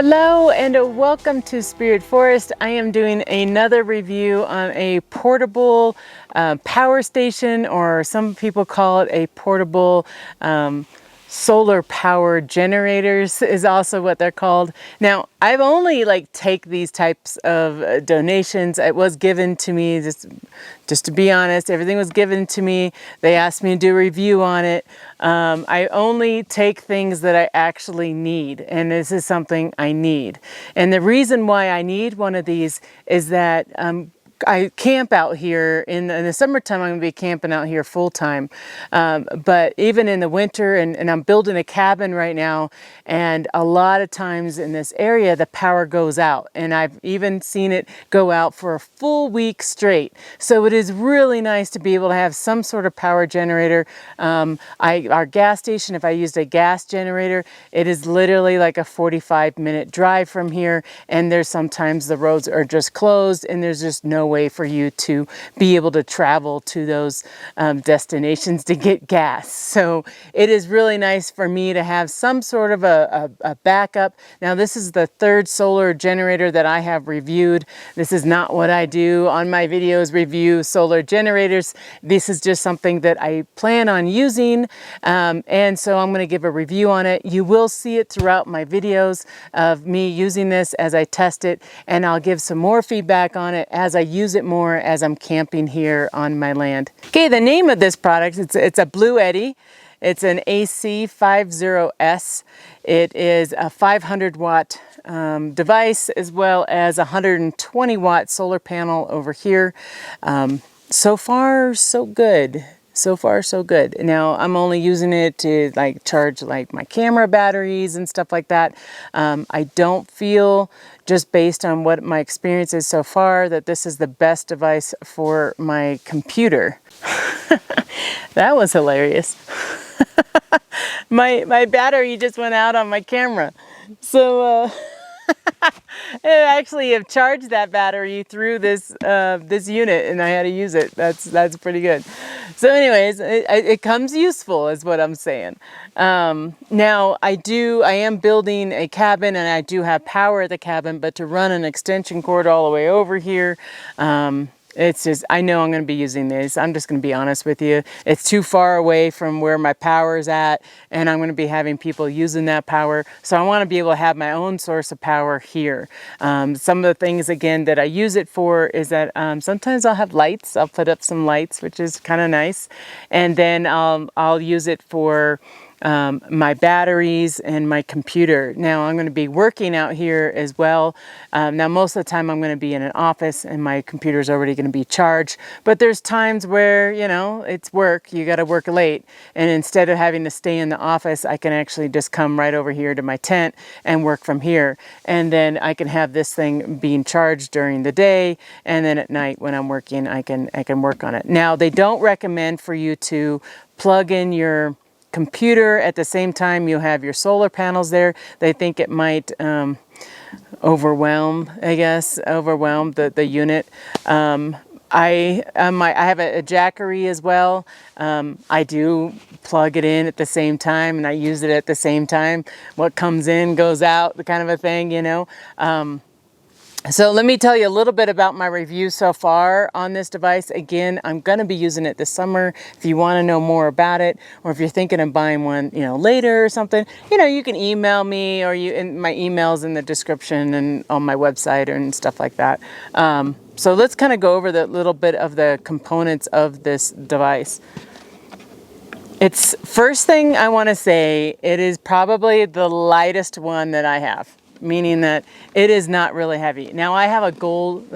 Hello and welcome to Spirit Forest. I am doing another review on a portable power station, or some people call it a portable solar power generators is also what they're called. Now, I've only take these types of donations. It was given to me, just to be honest, everything was given to me. They asked me to do a review on it. I only take things that I actually need, and this is something I need. And the reason why I need one of these is that I camp out here in the summertime. I'm going to be camping out here full time, but even in the winter, and I'm building a cabin right now, and a lot of times in this area the power goes out, and I've even seen it go out for a full week straight. So it is really nice to be able to have some sort of power generator. Our gas station, if I used a gas generator, it is literally like a 45-minute drive from here, and there's sometimes the roads are just closed and there's just no way for you to be able to travel to those destinations to get gas. So it is really nice for me to have some sort of a backup. Now, this is the third solar generator that I have reviewed. This is not what I do on my videos, review solar generators. This is just something that I plan on using, and so I'm going to give a review on it. You will see it throughout my videos of me using this as I test it, and I'll give some more feedback on it as I use it more as I'm camping here on my land. Okay, the name of this product, it's a Bluetti. It's an AC50S. It is a 500 watt device, as well as a 120 watt solar panel over here. So far, so good. So far, so good. Now, I'm only using it to charge my camera batteries and stuff like that. I don't feel, just based on what my experience is so far, that this is the best device for my computer. That was hilarious. My battery just went out on my camera. So I actually have charged that battery through this this unit, and I had to use it. That's pretty good. So anyways, it comes useful is what I'm saying. Now I am building a cabin, and I do have power at the cabin, but to run an extension cord all the way over here, it's just, I know I'm going to be using this. I'm just going to be honest with you. It's too far away from where my power is at, and I'm going to be having people using that power. So I want to be able to have my own source of power here. Some of the things, again, that I use it for is that sometimes I'll have lights. I'll put up some lights, which is kind of nice. And then I'll use it for my batteries and my computer. Now I'm going to be working out here as well. Now most of the time I'm going to be in an office and my computer is already going to be charged, but there's times where, you know, it's work, you got to work late, and instead of having to stay in the office, I can actually just come right over here to my tent and work from here, and then I can have this thing being charged during the day, and then at night when I'm working I can work on it. Now they don't recommend for you to plug in your computer at the same time you have your solar panels there. They think it might overwhelm the unit. I have a jackery as well. I do plug it in at the same time, and I use it at the same time. What comes in goes out, the kind of a thing, you know. So let me tell you a little bit about my review so far on this device. Again, I'm going to be using it this summer. If you want to know more about it, or if you're thinking of buying one, you know, later or something, you know, you can email me, or my email's in the description and on my website and stuff like that. So let's kind of go over the little bit of the components of this device. It's, first thing I want to say, it is probably the lightest one that I have, meaning that it is not really heavy. Now I have a Gold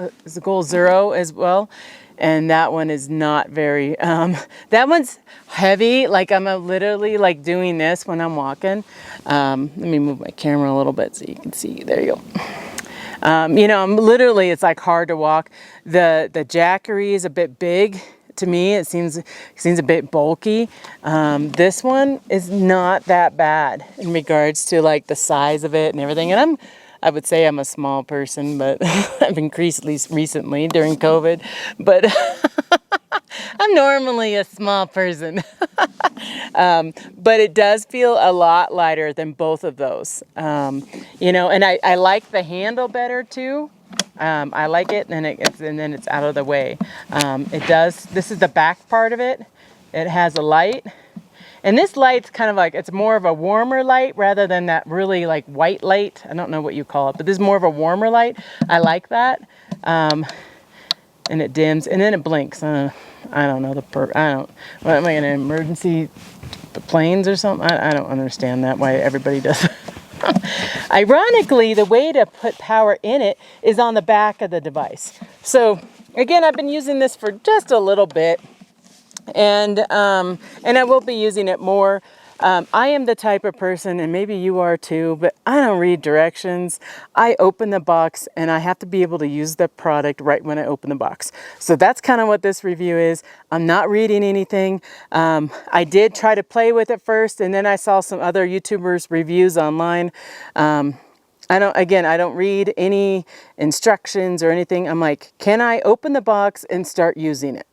Zero as well, and that one is not very, that one's heavy. Like I'm literally doing this when I'm walking. Let me move my camera a little bit so you can see. There you go. You know, literally it's hard to walk. The jackery is a bit big. To me, it seems a bit bulky. This one is not that bad in regards to the size of it and everything. And I would say I'm a small person, but I've increased at least recently during COVID. But I'm normally a small person. But it does feel a lot lighter than both of those. You know, and I like the handle better too. I like it, and then it's out of the way. It does, this is the back part of it. It has a light. And this light's kind of like, it's more of a warmer light rather than that really like white light. I don't know what you call it, but this is more of a warmer light. I like that. And it dims and then it blinks. I don't know what am I gonna emergency planes or something? I don't understand that, why everybody does it. Ironically, the way to put power in it is on the back of the device. So again, I've been using this for just a little bit. And I will be using it more. I am the type of person, and maybe you are too, but I don't read directions. I open the box and I have to be able to use the product right when I open the box. So that's kind of what this review is. I'm not reading anything. I did try to play with it first, and then I saw some other YouTubers' reviews online. I don't read any instructions or anything. I'm like, can I open the box and start using it?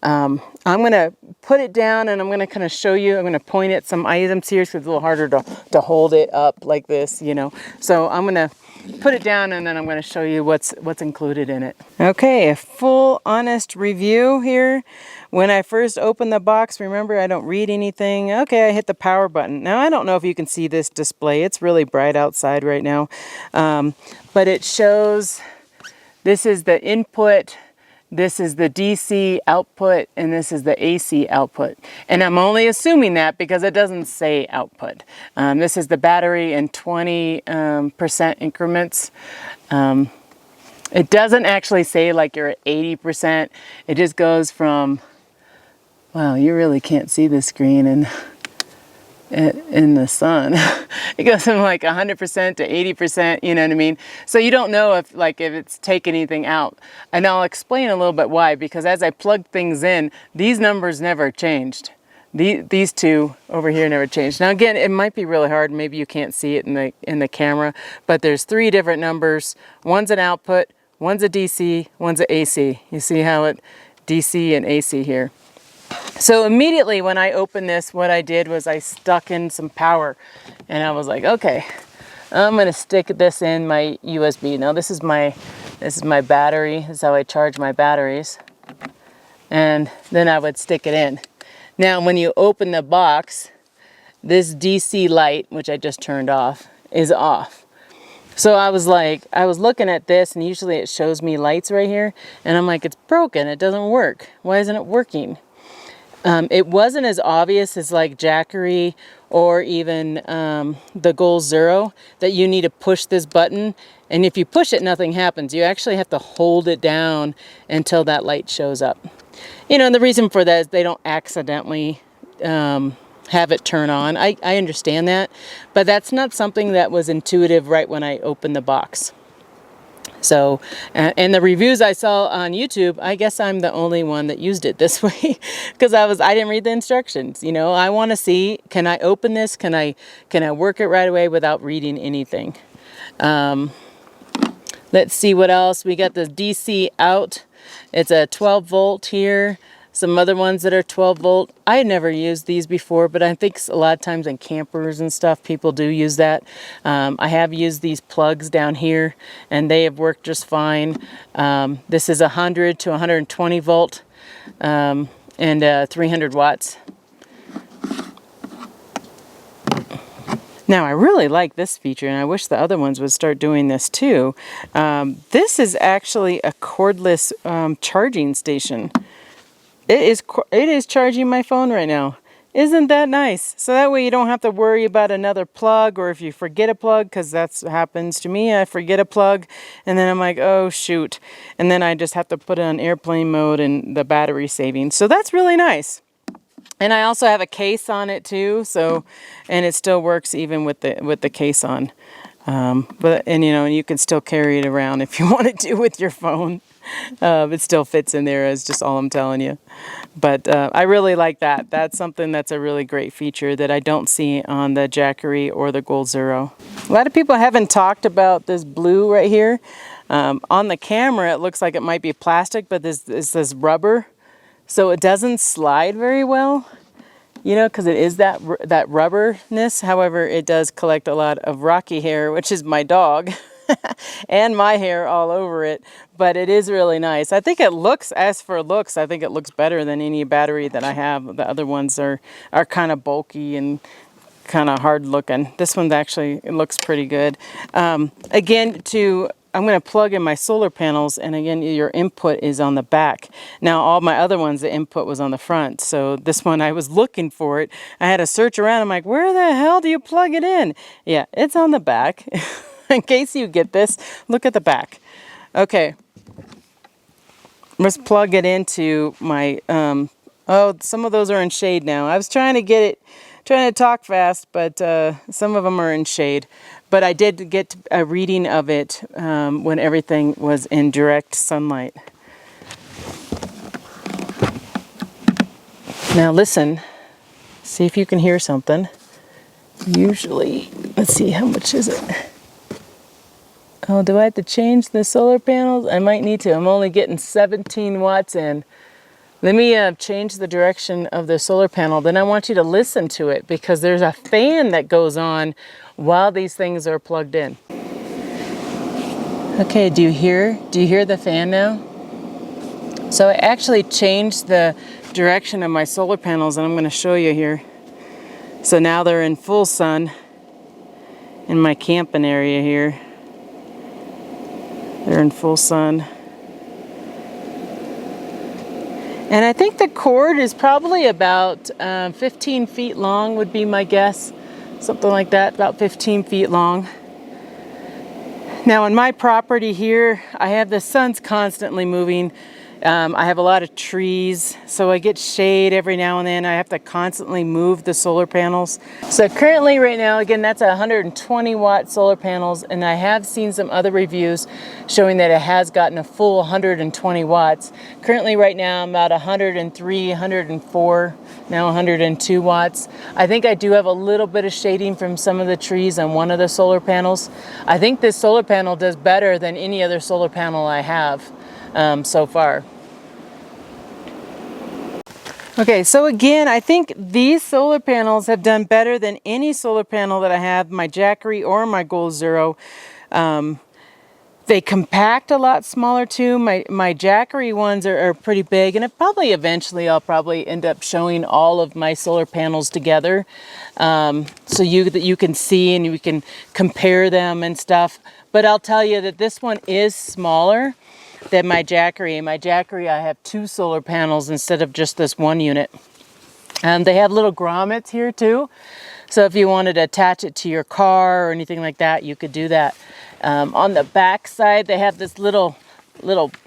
I'm going to put it down and I'm going to kind of show you, I'm going to point at some items here because it's a little harder to hold it up like this, you know. So I'm going to put it down and then I'm going to show you what's included in it. Okay, a full honest review here. When I first opened the box, remember I don't read anything. Okay, I hit the power button. Now I don't know if you can see this display. It's really bright outside right now. But it shows, this is the input, this is the DC output, and this is the AC output. And I'm only assuming that because it doesn't say output. This is the battery in 20% increments. It doesn't actually say like you're at 80%. It just goes from, wow, you really can't see the screen in the sun. It goes from like 100% to 80%, you know what I mean? So you don't know if it's taken anything out. And I'll explain a little bit why, because as I plugged things in, these numbers never changed. These two over here never changed. Now again, it might be really hard, maybe you can't see it in the camera, but there's 3 different numbers. One's an output, one's a DC, one's a AC. You see how it DC and AC here. So immediately when I opened this, what I did was I stuck in some power, and I was like, okay, I'm gonna stick this in my USB. Now this is my battery. This is how I charge my batteries. And then I would stick it in. Now when you open the box, this DC light, which I just turned off, is off. So I was looking at this, and usually it shows me lights right here, and I'm like, it's broken, it doesn't work. Why isn't it working? It wasn't as obvious as like Jackery or even the Goal Zero that you need to push this button, and if you push it, nothing happens. You actually have to hold it down until that light shows up. You know, and the reason for that is they don't accidentally have it turn on. I understand that, but that's not something that was intuitive right when I opened the box. So, and the reviews I saw on YouTube, I guess I'm the only one that used it this way, because I didn't read the instructions. You know, I want to see, can I open this? Can I work it right away without reading anything? Let's see what else. We got the DC out. It's a 12 volt here. Some other ones that are 12 volt. I had never used these before, but I think a lot of times in campers and stuff, people do use that. I have used these plugs down here, and they have worked just fine. This is 100 to 120 volt and 300 watts. Now I really like this feature, and I wish the other ones would start doing this too. This is actually a cordless charging station. It is charging my phone right now. Isn't that nice? So that way you don't have to worry about another plug, or if you forget a plug, because that happens to me. I forget a plug and then I'm like, oh shoot. And then I just have to put it on airplane mode and the battery saving. So that's really nice. And I also have a case on it too. So, and it still works even with the case on. But you know, you can still carry it around if you want to with your phone. It still fits in there, is just all I'm telling you. But I really like that. That's something that's a really great feature that I don't see on the Jackery or the Goal Zero. A lot of people haven't talked about this blue right here. On the camera, it looks like it might be plastic, but this is rubber. so it doesn't slide very well, you know, because it is that rubberness. However, it does collect a lot of rocky hair, which is my dog, and my hair all over it. But it is really nice. I think it looks, as for looks, I think it looks better than any battery that I have. The other ones are kind of bulky and kind of hard looking. This one actually, it looks pretty good. Again, I'm going to plug in my solar panels, and again, your input is on the back. Now, all my other ones, the input was on the front. So this one, I was looking for it. I had to search around. I'm like, where the hell do you plug it in? Yeah, it's on the back. In case you get this, look at the back. Okay. Let's plug it into my, oh, some of those are in shade now. I was trying to talk fast, but some of them are in shade. But I did get a reading of it when everything was in direct sunlight. Now listen, see if you can hear something. Usually, let's see, how much is it? Oh, do I have to change the solar panels? I might need to. I'm only getting 17 watts in. Let me change the direction of the solar panel. Then I want you to listen to it, because there's a fan that goes on while these things are plugged in. Okay, do you hear the fan now? So I actually changed the direction of my solar panels, and I'm going to show you here. So now they're in full sun in my camping area here. They're in full sun. And I think the cord is probably about 15 feet long would be my guess. Something like that, about 15 feet long. Now on my property here, I have the sun's constantly moving. I have a lot of trees, so I get shade every now and then. I have to constantly move the solar panels. So currently right now, again, that's 120 watt solar panels, and I have seen some other reviews showing that it has gotten a full 120 watts. Currently right now, I'm about 103, 104, now 102 watts. I think I do have a little bit of shading from some of the trees on one of the solar panels. I think this solar panel does better than any other solar panel I have so far. Okay, so again, I think these solar panels have done better than any solar panel that I have, my Jackery or my Gold Zero. They compact a lot smaller too. My Jackery ones are pretty big, and eventually I'll probably end up showing all of my solar panels together, so you can see and you can compare them and stuff. But I'll tell you that this one is smaller than my Jackery. In my Jackery, I have 2 solar panels instead of just this one unit. They have little grommets here too. So if you wanted to attach it to your car or anything like that, you could do that. On the back side, they have this little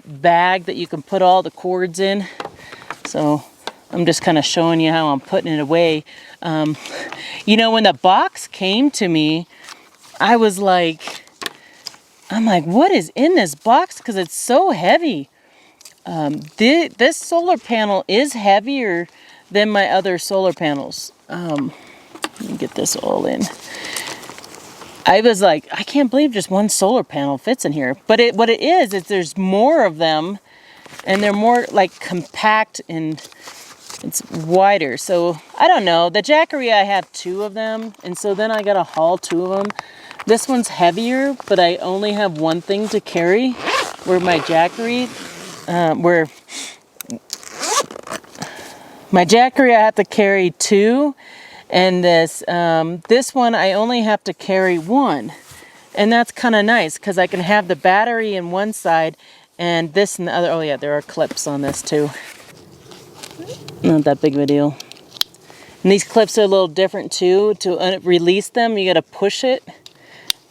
bag that you can put all the cords in. So I'm just kind of showing you how I'm putting it away. You know, when the box came to me, I'm like, what is in this box? Because it's so heavy. This solar panel is heavier than my other solar panels. Let me get this all in. I was like, I can't believe just one solar panel fits in here. But what it is there's more of them, and they're more like compact and it's wider. So I don't know. The Jackery, I have 2 of them, and so then I gotta haul 2 of them. This one's heavier, but I only have one thing to carry. Where my Jackery, I have to carry 2. And this one, I only have to carry 1. And that's kind of nice, because I can have the battery in one side and this in the other. Oh yeah, there are clips on this too. Not that big of a deal. And these clips are a little different too. To release them, you got to push it.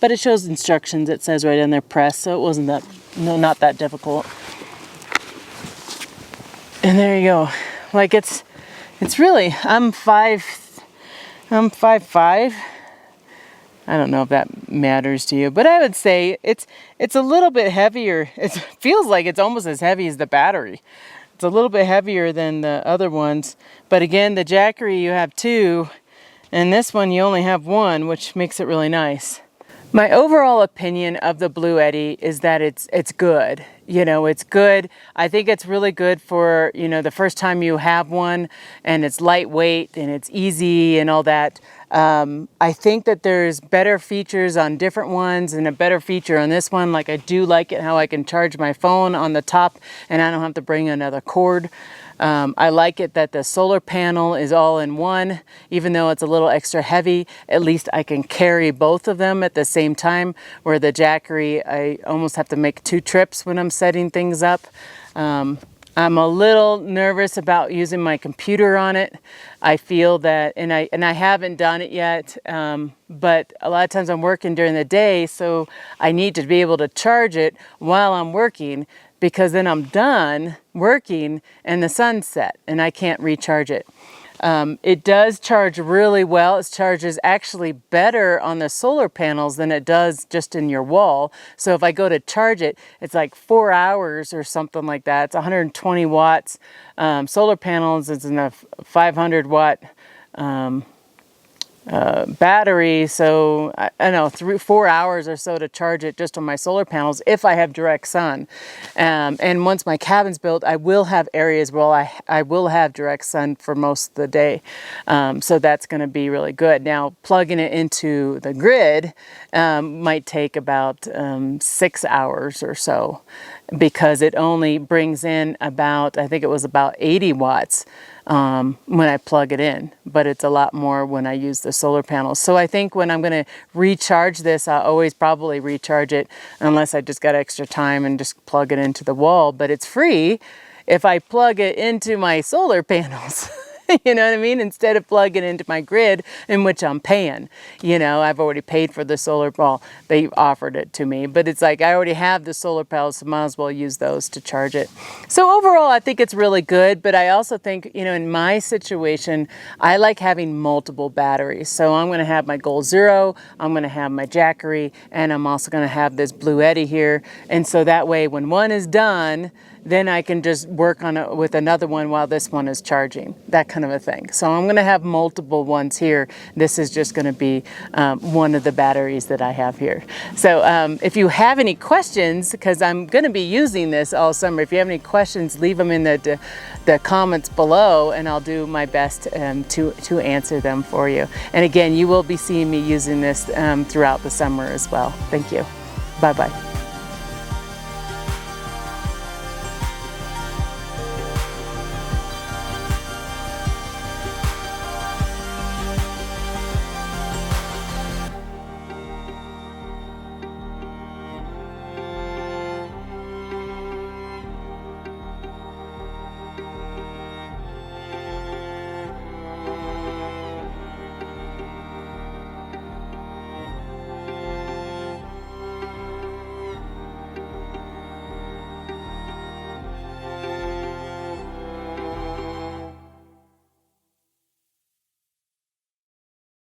But it shows instructions. It says right in there, press. So it wasn't not that difficult. And there you go. Like it's really, I'm 5'5". I don't know if that matters to you, but I would say it's a little bit heavier. It feels like it's almost as heavy as the battery. It's a little bit heavier than the other ones. But again, the Jackery, you have 2, and this one you only have 1, which makes it really nice. My overall opinion of the Bluetti is that it's good. You know, it's good. I think it's really good for, you know, the first time you have one, and it's lightweight and it's easy and all that. I think that there's better features on different ones and a better feature on this one. Like, I do like it how I can charge my phone on the top and I don't have to bring another cord. I like it that the solar panel is all in one. Even though it's a little extra heavy, at least I can carry both of them at the same time, where the Jackery, I almost have to make 2 trips when I'm setting things up. I'm a little nervous about using my computer on it. I feel that, and I haven't done it yet, but a lot of times I'm working during the day, so I need to be able to charge it while I'm working, because then I'm done working and the sun's set and I can't recharge it. It does charge really well. It charges actually better on the solar panels than it does just in your wall. So if I go to charge it, it's like 4 hours or something like that. It's 120 watts. Solar panels is in a 500 watt battery, so I don't know, 3-4 hours or so to charge it just on my solar panels if I have direct sun. And once my cabin's built, I will have areas where I will have direct sun for most of the day. So that's going to be really good. Now, plugging it into the grid might take about 6 hours or so, because it only brings in about, I think it was about 80 watts when I plug it in, but it's a lot more when I use the solar panels. So I think when I'm going to recharge this, I'll always probably recharge it, unless I just got extra time and just plug it into the wall. But it's free if I plug it into my solar panels. You know what I mean? Instead of plugging into my grid, in which I'm paying. You know, I've already paid for the solar, well, they offered it to me, but it's like I already have the solar panels, so might as well use those to charge it. So overall, I think it's really good, but I also think, you know, in my situation, I like having multiple batteries. So I'm going to have my Goal Zero, I'm going to have my Jackery, and I'm also going to have this Bluetti here. And so that way, when one is done, then I can just work on it with another one while this one is charging, that kind of a thing. So I'm going to have multiple ones here. This is just going to be one of the batteries that I have here. So if you have any questions, because I'm going to be using this all summer, if you have any questions, leave them in the comments below, and I'll do my best to answer them for you. And again, you will be seeing me using this throughout the summer as well. Thank you. Bye-bye.